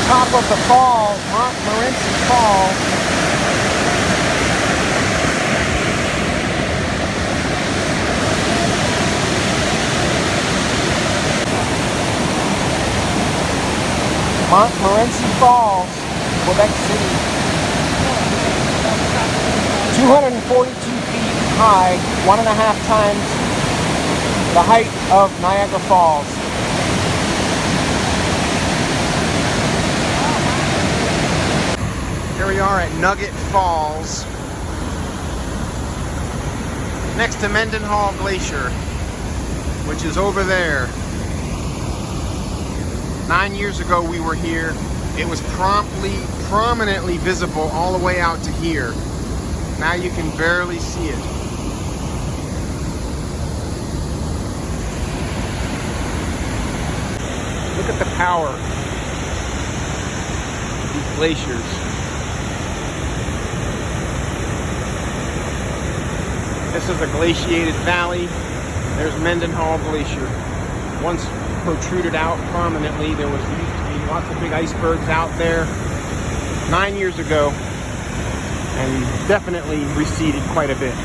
top of the fall, Montmorency Falls. Montmorency Falls, Quebec City. 242 feet high, 1.5 times the height of Niagara Falls. Here we are at Nugget Falls, next to Mendenhall Glacier, which is over there. 9 years ago we were here. It was prominently visible all the way out to here. Now you can barely see it. Look at the power of these glaciers. This is a glaciated valley. There's Mendenhall Glacier. Once protruded out prominently. There used to be lots of big icebergs out there 9 years ago, and definitely receded quite a bit.